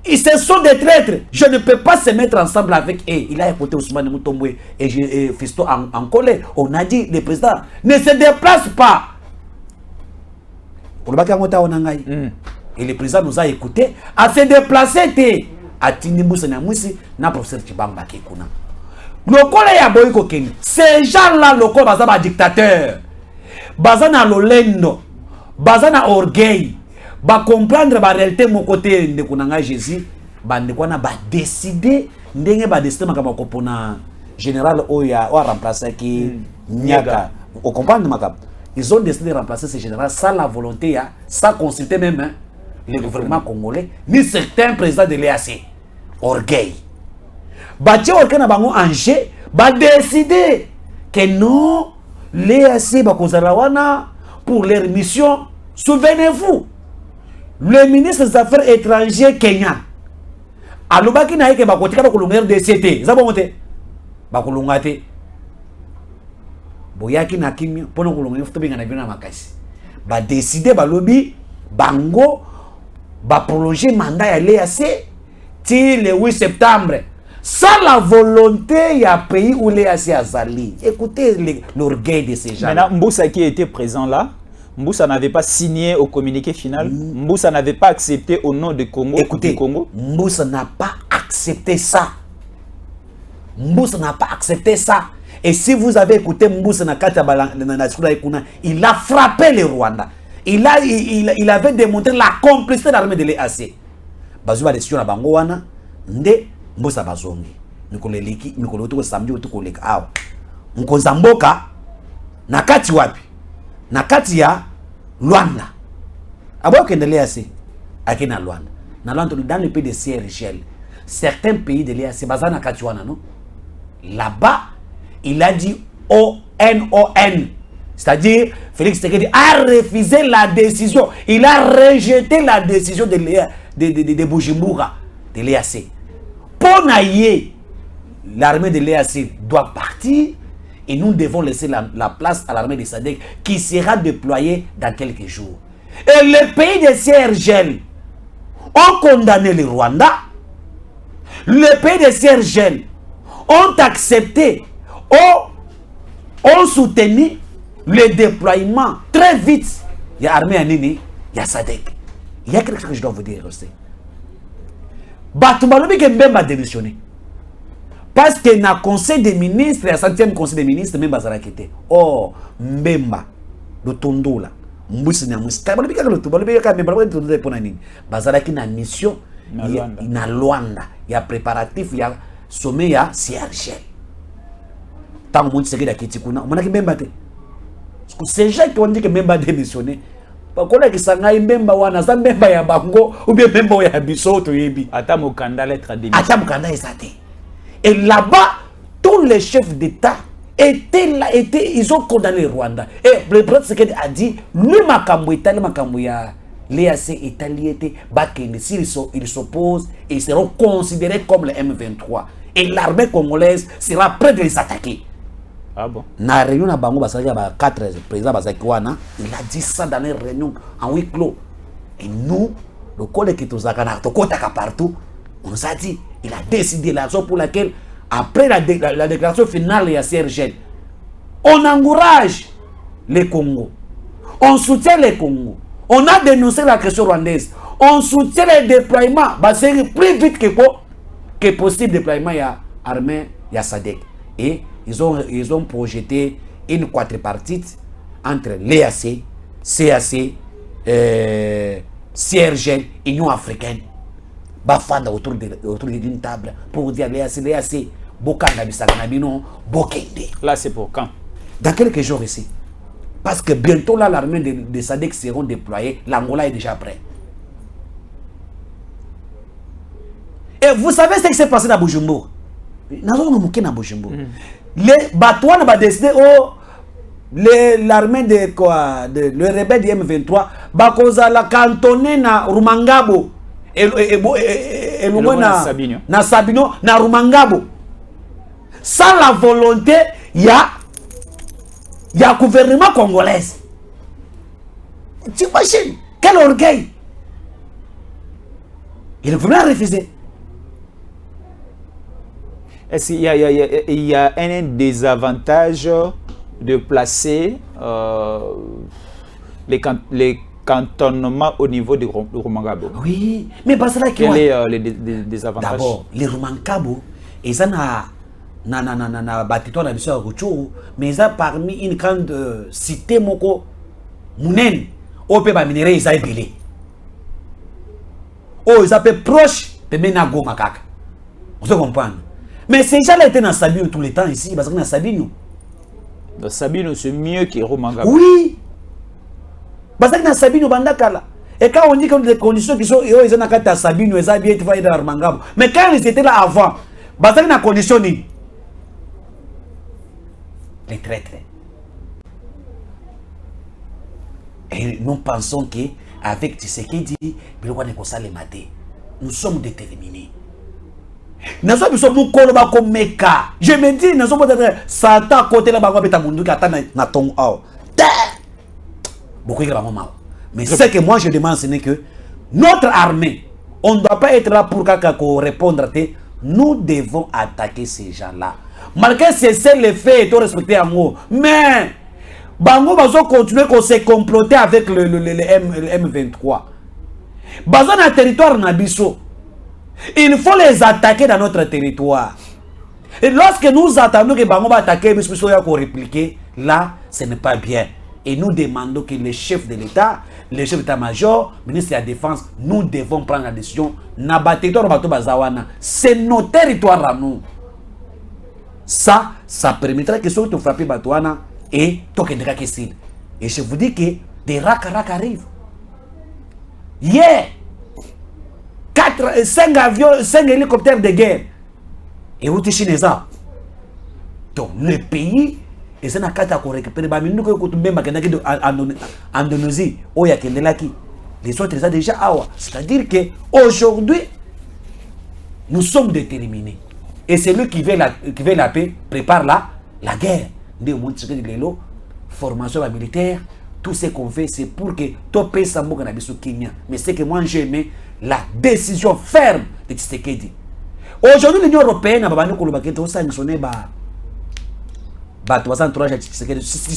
Ce sont des traîtres. Je ne peux pas se mettre ensemble avec eux. Il a écouté Ousmane Moutomboué et Fisto en colère. On a dit, le président ne se déplace pas. Et le président nous a écouté à se déplacer. À Tiniboussa Namousi, na professeur Chibamba Kekuna. Le colère ya boyko Kenya. Ces gens-là, le corps bazana dictateur. Bazana lolendo. Bazana orgueil. Ba comprendre ba réalité mon côté de kunanga Jésus ba ndekwana ba décider ndenge ba décider makaba kopona général oya o remplacer qui Niaga on comprendre makaba ils ont décidé de remplacer ce général sans la volonté sans consulter même le gouvernement congolais ni certains présidents de l'EAC orgueil ba tie orkana bango Angers ba décider que non l'EAC ba kozala wana pour leur mission. Souvenez-vous. Le ministre des Affaires étrangères kenyan alobaki na yeke bakotika bakolongera DCT za bongote bakolongate boyaki na kimi pona kolongera futo benga na bina makasi ba décider balobi bango ba prolonger mandat ya l'EAC ti le 8 septembre sans la volonté ya pays où l'EAC azali. Écoutez l'orgueil de ces gens. Maintenant Mboussa qui était présent là, Mboussa n'avait pas signé au communiqué final. Mboussa n'avait pas accepté au nom de Congo. Écoutez, du Congo. Mboussa n'a pas accepté ça. Mboussa n'a pas accepté ça. Et si vous avez écouté Mboussa il a frappé le Rwanda. Il avait démontré la complicité de l'armée de l'EAC. Bazouba décision na bango wana nde Mboussa bazongi. Nikoleliki nikoloto samedi otukoleka awa. Mkonzamboka nakati wapi? Nakati ya Luanda. Abo kendelea si akina Luanda. Na Luanda dans le pays de CRGL. Certains pays de l'EAC bazana nakati wana non. Là-bas, il a dit ONON. C'est-à-dire Félix Tshisekedi a refusé la décision. Il a rejeté la décision de Bujumbura de l'EAC. Pour naïe, l'armée de l'EAC doit partir. Et nous devons laisser la place à l'armée de SADC qui sera déployée dans quelques jours. Et les pays de CRGL ont condamné le Rwanda. Les pays de CRGL ont accepté, ont soutenu le déploiement très vite. Il y a l'armée Anini, il y a SADC. Il y a quelque chose que je dois vous dire aussi. Batumalobi Kembemba a démissionné. Parce que dans le conseil des ministres, le 5e conseil des ministres, même Bazara qui était. Oh, Mbemba, le tondo là. Mbousi na mbousi. Kabalobi ka le tondo, balobi ka mbemba le tondo pour nani. Bazara qui na mission, na Luanda. Il y a préparatif, il y a sommet, il y a CRGL. Tant que monde se dit à Kitikuna, on a qui Mbemba te. Ces gens qui ont dit que Mbemba a démissionné, bakola kisanga mbemba wana za mbemba ya bango ou bien mbemba ya biso to yebi ata mokanda lettre démission ata mokanda ezate. Et là-bas tous les chefs d'État étaient là, ils ont condamné le Rwanda. Et le président Tshisekedi a dit lui makambo ya l'EAC Italiété bakende s'ils s'opposent et ils seront considérés comme le M23 et l'armée congolaise sera prête de les attaquer. Ah bon? Na réunion na bango basaki ba 4 présidents basaki wana, il a dit ça dans une réunion en huis clos. Et nous le collègue qui tozaka na tokotaka partout, on nous a dit, il a décidé la raison pour laquelle après la déclaration finale de CRGL, on encourage les Congos, on soutient les Congos, on a dénoncé la question rwandaise, on soutient les déploiements, bah c'est plus vite que possible déploiement ya armée ya SADC. Et ils ont projeté une quadripartite entre l'EAC, CAC, CRGL, Union africaine. Bafanda autour d'une table pour dire l'EAC, Bokanda Bisaganabino, Bokende. Là, c'est pour quand? Dans quelques jours ici. Parce que bientôt là, l'armée de SADC seront déployées. L'Angola est déjà prêt. Et vous savez ce qui s'est passé dans Bujumbura? Les Batouans ont décidé, l'armée de quoi? Le rebelle du M23, Bakoza la cantonné na Rumangabo. Et na Sabino, na Rumangabo. Sans la volonté, il y a gouvernement congolais. Tu imagines? Quel orgueil! Il ne voulait pas refuser. Est-ce qu'il y a un désavantage de placer les cantonnements au niveau du Rumangabo? Oui, mais parce que quel est le désavantage? D'abord, les Rumangabo, ils ont na bâtiment na biso Ruchuru, mais ils ont parmi une grande cité moko munen au pe ba minerai ils ont ébélé. Oh, ils appellent proche de Menago Makaka. Vous comprenez? Mais ces gens-là étaient dans Sabino tout le temps ici, parce que dans Sabino. Dans Sabino, c'est mieux que Rumangabo. Oui. Parce que dans Sabino, Bandakala. Et quand on dit que les conditions qui sont, ils ont à Sabino, ils ont bien été dans Rumangabo. Mais quand ils étaient là avant, parce que dans les conditions, les traîtres. Et nous pensons qu'avec Tshisekedi, nous sommes déterminés. Je me dis, nous sommes Satan côté là-bas, mais ce que moi je demande, c'est que notre armée, on ne doit pas être là pour répondre. Nous devons attaquer ces gens-là. Malgré c'est le fait et respecter en haut. Mais Bango va continuer à se comploter avec le M23. Bazan un territoire Nabiso. Il faut les attaquer dans notre territoire. Et lorsque nous attendons que Bango va attaquer, nous allons répliquer. Là, ce n'est pas bien. Et nous demandons que les chefs de l'État, les chefs d'état-major, le ministre de la Défense, nous devons prendre la décision. C'est nos territoires à nous. Ça permettra que ceux qui ont frappé Batouana et Tokendra Kessil. Et je vous dis que des rak arrivent. Hier, 5 avions, 5 hélicoptères de guerre. Et vous êtes Chinesa. Donc, le pays, et c'est un cas à récupérer. Indonésie, les autres, déjà. C'est-à-dire qu'aujourd'hui, nous sommes déterminés. Et celui qui veut la paix prépare la guerre. Formation militaire, tout ce qu'on fait, c'est pour que tout pays s'amboque na biso Kenya. Mais c'est que moi j'aime la décision ferme de Tshisekedi. Aujourd'hui, l'Union européenne a sanctionné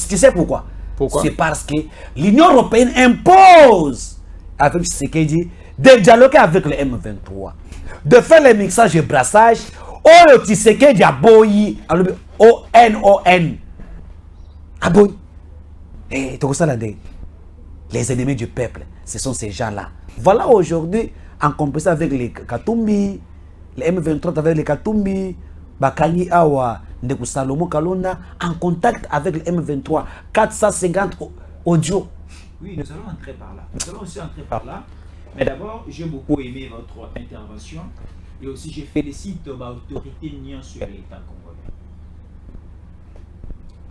tu sais pourquoi? C'est parce que l'Union européenne impose avec Tshisekedi de dialoguer avec le M23, de faire les mixages et brassages. Oh, le Tshisekedi a boyi, O-N-O-N. A boyi. Et tout ça là, les ennemis du peuple, ce sont ces gens-là. Voilà aujourd'hui, en compétition avec les Katumbi, les M23 avec les Katumbi, Bakani Awa, Ndeku Salomo Kalonda, en contact avec le M23, 450 audio. Oui, nous allons entrer par là. Nous allons aussi entrer par là. Mais d'abord, j'ai beaucoup aimé votre intervention. Et aussi, je félicite l'autorité niant sur l'État congolais.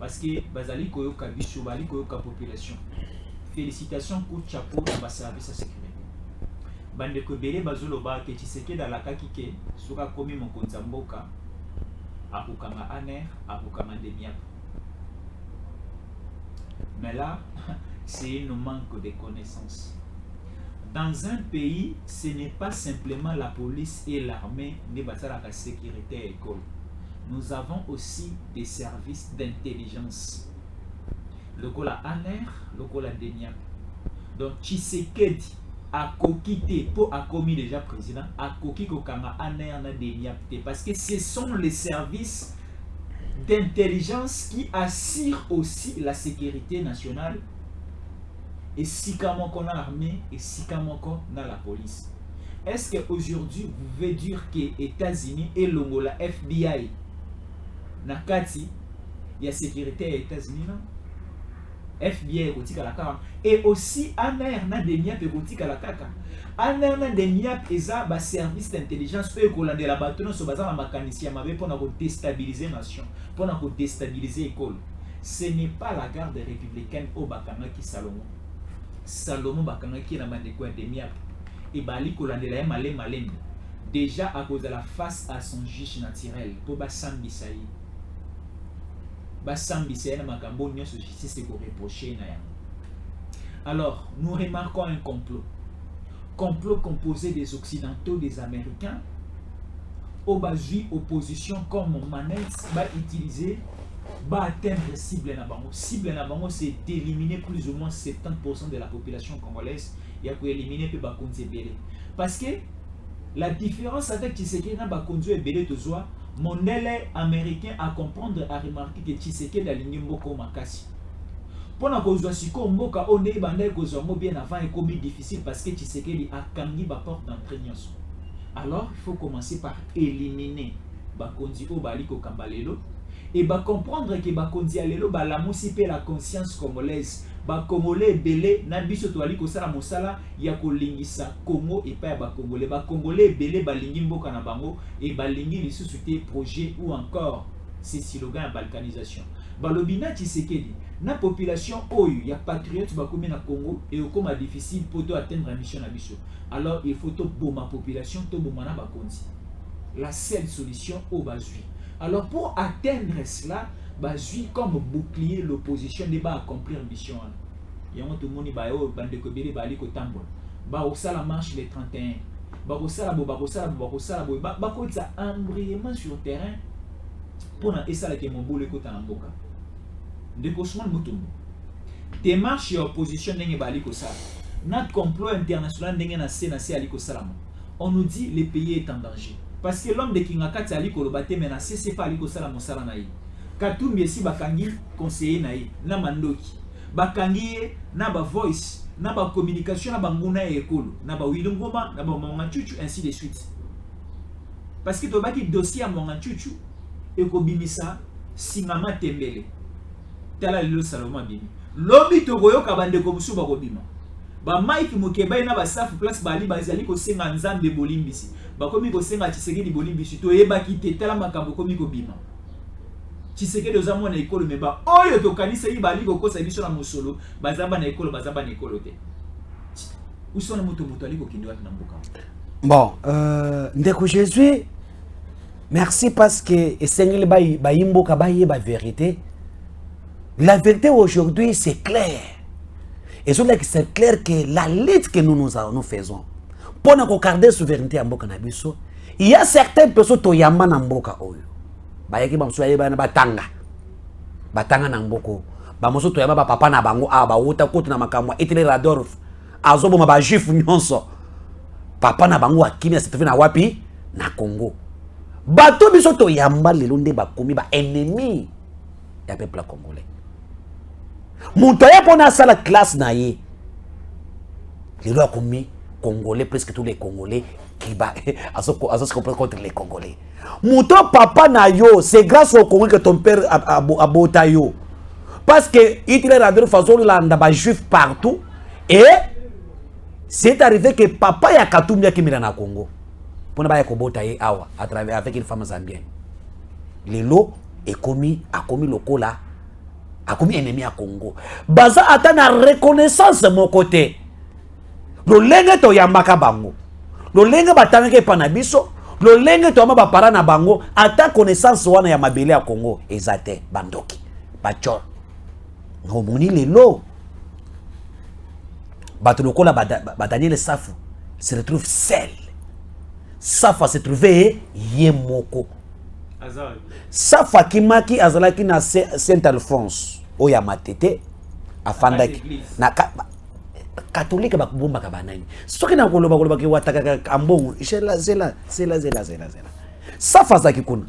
Parce que Bazali Koyoka Bisso, Bali Koyoka population. Félicitations, coup de chapeau dans ma service à sécurité. Bande Kobele Bazoloba, que tu sais que dans la Kakike, Soka Komi Mokonzamboka, Apokama Aner, Apokama Demiap. Mais là, c'est un manque de connaissances. Dans un pays, ce n'est pas simplement la police et l'armée, mais la sécurité et école. Nous avons aussi des services d'intelligence. Le Kola Aner, le Kola Deniap. Donc, Tshisekedi a coquité pour a commis déjà président, a coquité Kokanga Aner na Deniap. Parce que ce sont les services d'intelligence qui assurent aussi la sécurité nationale. Et si comment qu'on a l'armée et si comment qu'on a la police. Est-ce qu'aujourd'hui, vous pouvez dire que les États-Unis et la FBI, Nakati, il y a sécurité aux États-Unis, non? FBI est la carte. Et aussi, ANER na Deniap est la carte. ANER na Deniap est un service d'intelligence eux qu'on a de la bâtonne sur bazar la mécanicien pour déstabiliser la nation, pour déstabiliser l'école. Ce n'est pas la garde républicaine au Bakanga qui Salomon. Salomon Bakanga qui est dans le Deniap. Et Bali Kolandela malem. Déjà à cause de la face à son juge naturel pour Bassambi Saï. Bassambi Saï na makambo nyonso justice ko reprocher na ya. Alors, nous remarquons un complot. Complot composé des Occidentaux, des Américains, au basui opposition comme manette va utiliser, va atteindre cible na bango. Cible na bango, c'est d'éliminer plus ou moins 70% de la population congolaise. Il y a qu'à éliminer pe bakonzi belé. Parce que la différence avec Tshisekedi na bakonzi et belé de zoa, mon élève américain à comprendre, à remarquer que Tshisekedi a ligné mboko makasi. Pendant que vous avez mboka on est bandé que vous bien avant et comme difficile parce que Tshisekedi a kangi ba porte d'entrée. Alors il faut commencer par éliminer bakonzi o baliko kambalelo et ba comprendre que bakonzi alelo ba la musipe la conscience congolaise ba congolais belé na biso to aliko sala mosala ya ko lingisa Congo et pas ba congolais belé ba lingi mboka na bango et ba lingi lisusu te projet ou encore ces slogans de balkanisation. Balobina Tshisekedi na population oyo ya patriote bakomi na Congo et comme difficile pour atteindre la mission na biso. Alors il faut to boma population to boma na bakonzi. La seule solution au bazui. Alors pour atteindre cela, bazui comme bouclier l'opposition ne va accomplir mission. Yango tout monde ba yo bande ko bele bali ko tambola. Ba osala marche le 31. Ba osala bo ba ko tsa embrayement sur terrain pour na esala ke mombole ko tamboka. De Cosman Mutumbu. Démarche et opposition n'engé bali ko sala. Notre complot international n'engé na sénacé aliko salama. On nous dit le pays est en danger. Parce que l'homme de Kingakati aliko lobate menacé c'est pas aliko salama sala naï. Katumbi esi bakangi conseiller naï na mandoki. Bakangi na ba voice, na ba communication na ba nguna e ekolo, na ba wilungoma, na ba mama chuchu ainsi de suite. Parce que to baki dossier à mama chuchu e ko bimisa singama tembele. Tala lelo Salomon bimi. Lobi to goyoka bande ko musu ba ko bima. Ba Mike Mukeba na ba staff place bali bazali ko senga nzambe bolimbisi. Ba komi ko senga Tshisekedi bolimbisi to yeba ki te tala makambo komi ko bima. Tshisekedi ozamo na ekolo meba oyo to kanisa yi bali ko kosa biso na musolo bazaba na ekolo te. Usona moto ali ko kindo na mboka. Bon, ndeko Jésus, merci parce que esengeli ba yimboka ba yeba vérité. La vérité aujourd'hui, c'est clair. Et c'est clair que la lutte que nous faisons, pour nous garder la souveraineté en Mboka Nabiso, il y a certaines personnes qui ont en Mboka Oyo. Bayaki bamsuaye bana batanga. Batanga na Mboko. Bamoso to yaba papa na bango ba wuta kotu na makamwa etele radorf. Azobo ma ba juif nyonso. Papa na bango akimi se na wapi na Congo. Bato biso to yamba lelo nde bakomi ba ennemi ya peuple congolais. Montaya pona ça la classe naïe. Les lois commis congolais presque tous les congolais qui bat à se comprendre contre les congolais. Mon papa na yo, c'est grâce au Congo que ton père a botayo. Parce que Hitler a de façon là ba juif partout Et c'est arrivé que papa ya Katumbi qui mira na Congo. Pour ne pas kobota ye awa à travers avec une femme zambienne. Lelo a commis le cola, a commis ennemi à Congo. Baza atana reconnaissance de mon côté. Lo lenge to yambaka bango. Lo lenge batanga ke panabiso. Lo lenge to yamba para na bango. Ata connaissance wana ya mabele à Congo. Ezate bandoki. Bachor. Ngomoni lelo. Batolokola Daniel Safu se retrouve seul. Safa se trouvait yemoko. Safa kimaki azalaki na Saint-Alphonse oya matete afandaki na catholique bakubomba kabanani. Soki na koloba ki wataka ambongo zela. Safa zaki kuna.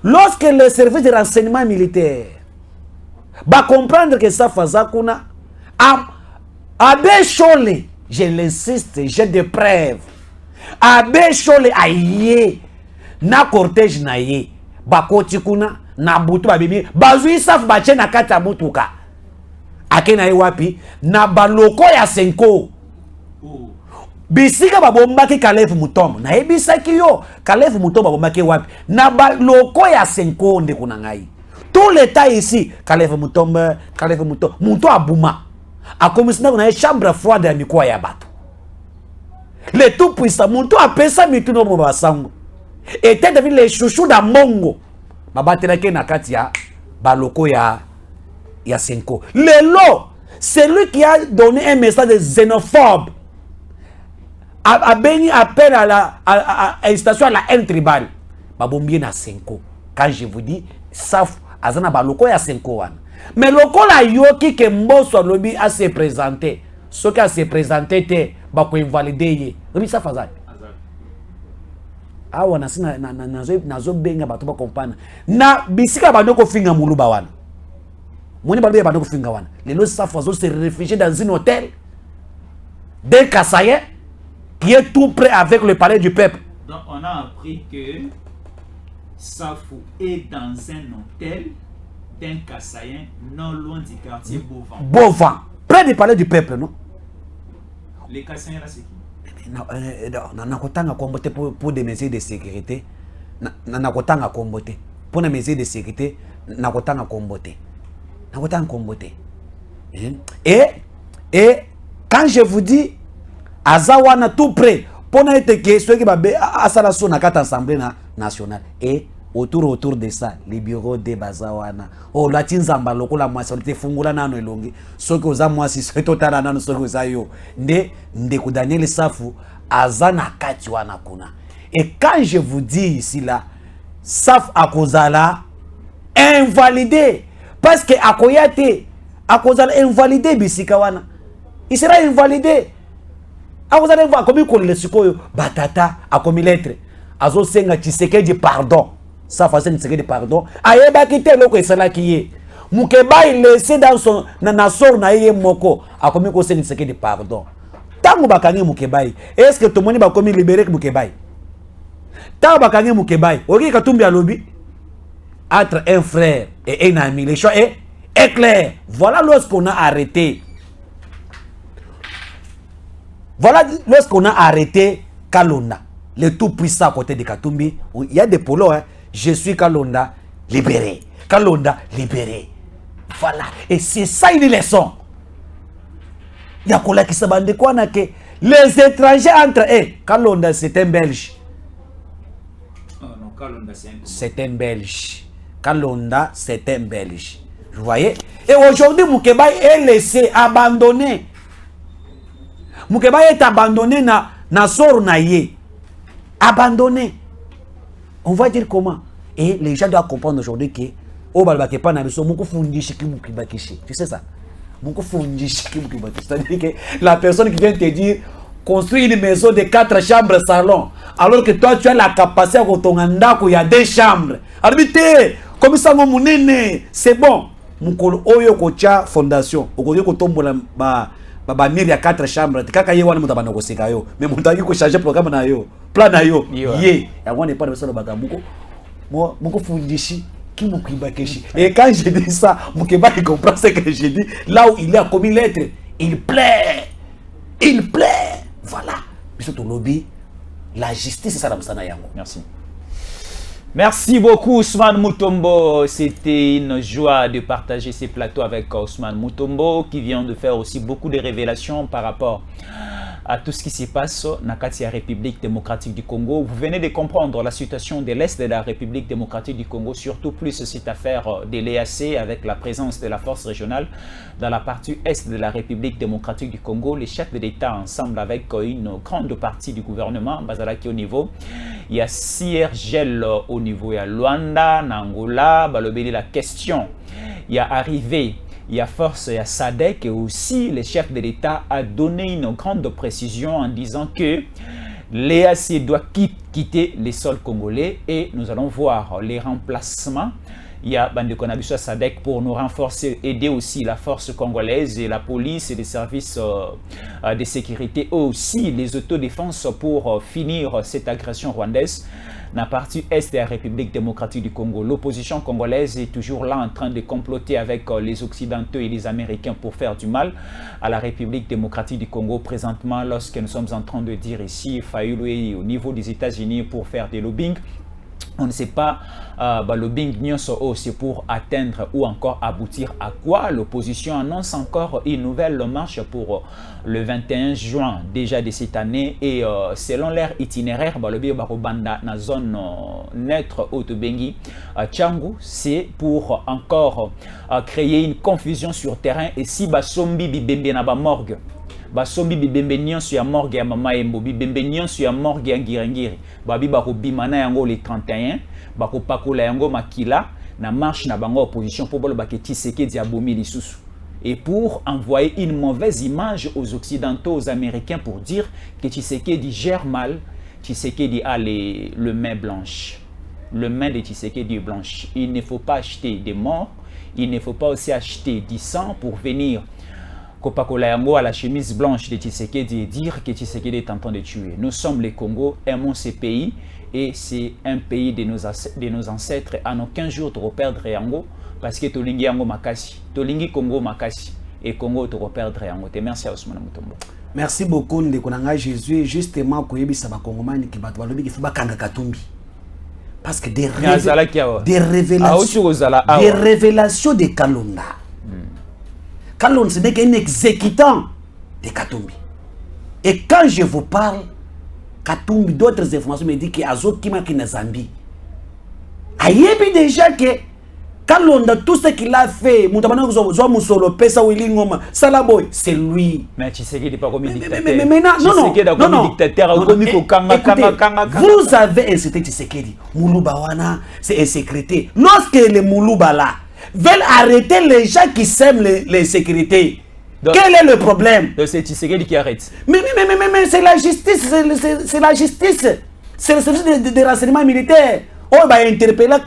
Lorsque le service de renseignement militaire va comprendre que Safa zakuna Abbé Chole, je l'insiste, j'ai des preuves. Abbé Chole aye na cortège na ye bakoti kuna na butu babimi bazui Safu bache na kata mutuka akena ye wapi na baloko ya Senko bisika babombaki Kalev Mutombo na ebisaki yo Kalev Mutombo babombaki wapi na baloko ya Senko nde kuna ngai tout l'état ici Kalev Mutombo muto abuma akomisina kuna chambre froide ya mikoa ya bato le tout puissant muto apesa mituno mo basango était devenu les chouchous da mongo babatelaki na kati ya baloko ya Senko. Lelo c'est lui qui a donné un message de xénophobe a béni appel à une station à la haine tribale babombi na Senko. Quand je vous dis Safu azana baloko ya Senko wana mais lokola yoki ke mboso lobi a se présenter ce qui a se présenter te bako invalider ye lobi Safu azali awa nazo benga bato ba kompana na bisika bandoko finga muluba wana moni balbe bandoko finga wana lelo Safu azo se réfugier dans un hôtel d'un Kassayen qui est tout près avec le palais du peuple. Donc on a appris que Safu est dans un hôtel d'un Kassayen non loin du quartier Bovan, près du palais du peuple, non? Les Kassayens là c'est qui? Nakotanga kombote pour des mesures de sécurité. Nakotanga kombote pour des mesures de sécurité. Nakotanga kombote. Et quand je vous dis Azawana tout près pour n'être que ceux qui babé asala so na kata assemblée nationale et autour de ça les bureaux de Bazawana oh la tinzamba lokola mwasi te fungula nano elongi soki oza mwasi soki totala nano soki oza yo nde ku Daniel Safu azana kati wana kuna. Et quand je vous dis ici là Safu akozala invalidé parce que akoyate akozala invalidé bisika wana il sera invalidé akozala akomi ko le sikoyo batata akomi lettre azo senga Tshisekedi pardon Safu asenga Tshisekedi pardon ayeba kite loko esala kiye mukeba il laissé dans son nasor na ye moko akomi ko senga Tshisekedi pardon tango bakangi mukebai est-ce que tout le monde bakomi libérer mukebai tango bakangi mukebai oki Katumbi alobi entre un frère et un ami les choix est clair. Voilà lorsqu'on a arrêté Kalonda, le tout puissant à côté de Katumbi. Il y a des polos, hein. Je suis Kalonda libéré. Kalonda libéré. Voilà. Et c'est ça une leçon. Il y a quoi qui se bande quoi que les étrangers entre eux. Kalonda c'est un Belge. Oh non, Kalonda c'est un Belge. Kalonda c'est un Belge. Vous voyez? Et aujourd'hui Mukeba est laissé abandonné. Mukeba est abandonné na sor na ye. Abandonné. On va dire comment? Et les gens doivent comprendre aujourd'hui que tu sais ça? C'est-à-dire que la personne qui vient te dire construire une maison de 4 chambres salon alors que toi tu as la capacité à il y a 2 chambres. Alors comme ça c'est bon. Mukolo oyo kocha fondation okoyo kotombola ba mire ya 4 chambres kaka ye wana mutabana koseka yo mais mutaki ko changer programme na yo plan na yo ye ya wana pas de solo bakamuko moko fundishi qui mukiba keshi. Et quand je dis ça Mukeba il comprend ce que je dis là où il a commis lettre il plaît. Il plaît. Voilà. Biso to lobby, la justice, c'est ça la yango. Merci. Merci beaucoup Ousmane Mutombo. C'était une joie de partager ces plateaux avec Ousmane Mutombo qui vient de faire aussi beaucoup de révélations par rapport à tout ce qui se passe dans la République démocratique du Congo. Vous venez de comprendre la situation de l'Est de la République démocratique du Congo, surtout plus cette affaire de l'EAC avec la présence de la force régionale dans la partie Est de la République démocratique du Congo. Les chefs de l'État, ensemble avec une grande partie du gouvernement, Bazalaki au niveau, il y a CIRGL au niveau, il y a Luanda, Angola, Balobeli, la question, il y a arrivé. Il y a force, il y a SADC et aussi le chef de l'État a donné une grande précision en disant que l'EAC doit quitter les sols congolais et nous allons voir les remplacements. Il y a Bandekonabiso SADC pour nous renforcer, aider aussi la force congolaise et la police et les services de sécurité, aussi les autodéfenses pour finir cette agression rwandaise. Dans la partie Est de la République démocratique du Congo, l'opposition congolaise est toujours là en train de comploter avec les Occidentaux et les Américains pour faire du mal à la République démocratique du Congo. Présentement, lorsque nous sommes en train de dire ici, Fayulu est au niveau des États-Unis pour faire des lobbying, on ne sait pas le lobbying c'est pour atteindre ou encore aboutir à quoi. L'opposition annonce encore une nouvelle marche pour le 21 juin déjà de cette année et selon leur itinéraire, la zone neutre Otobengi, Tchangu, c'est pour encore créer une confusion sur terrain et si Basombi Bibembe na ba morgue. Basombi bibembe nyonso ya morgue ya mama Embo, bibembe nyonso ya morgue ya ngirangiri. Babi bako bimana yango le 31, bako pakola yango makila na marche na bango opposition pour bolo bake Tshisekedi abomi lisusu. Et pour envoyer une mauvaise image aux Occidentaux, aux Américains pour dire que Tshisekedi gère mal, Tshisekedi a le main blanche. Le main de Tshisekedi est blanche. Il ne faut pas acheter des morts, il ne faut pas aussi acheter du sang pour venir Kopakola yango à la chemise blanche de Tshisekedi et dire que Tshisekedi est en train de tuer. Nous sommes les Congo, aimons ce pays et c'est un pays de nos ancêtres. En aucun jour de reperdre yango parce que Tolingi yango makasi, Tolingi Congo makasi et Congo de reperdre yango. Merci à Ousmane Mutombo. Merci beaucoup de konanga Jésus justement koyebisa ba Kongomani ki bato balobi ki fa bakanga Katumbi. Parce que des révélations de Kalonda. Kalonda, ce n'est qu'un exécutant de Katumbi. Et quand je vous parle, Katumbi, d'autres informations me disent qu'il y a Azo Kima qui est Zambie. Ayebi déjà que Kalonda, tout ce qu'il a fait, c'est lui. Mais Tshisekedi n'est pas comme un dictateur. Vous avez incité Tshisekedi. Mouloubawana, c'est insécurité. Lorsque les Moulouba là veulent arrêter les gens qui sèment les sécurités, donc, quel est le problème? C'est Tshisekedi qui arrête. Mais c'est la justice, c'est la justice. C'est le service de renseignement militaire. Oh, bah interpeller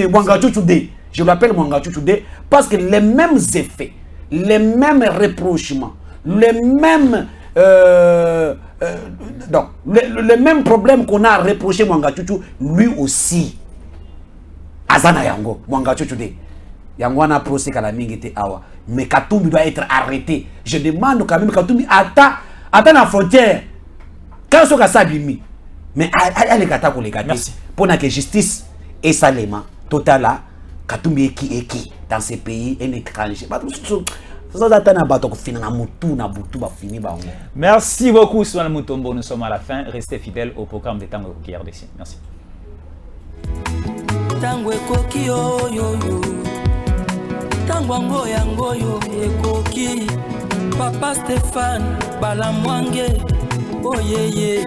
Mwanga Chuchude. Je l'appelle Mwanga Chuchude parce que les mêmes effets, les mêmes reprochements, les mêmes le même problème qu'on a reproché Mwanga Chuchu, lui aussi. Azana yango, Mwanga Chuchude. Yango na procès kalamingi te awa. Mais Katumbi doit être arrêté. Je demande quand même Katumbi attends la frontière. Quand ce ça bimi. Mais allez kata ko les gâter. Pour que justice et salema totala Katumbi qui dans ces pays et étranger. Merci beaucoup Ousmane Mutombo, nous sommes à la fin. Restez fidèles au programme de Tango RDC. Merci. Tango ekoki yo Tango ngoyo ekoki Papa Stéphane Balamwange oh yeah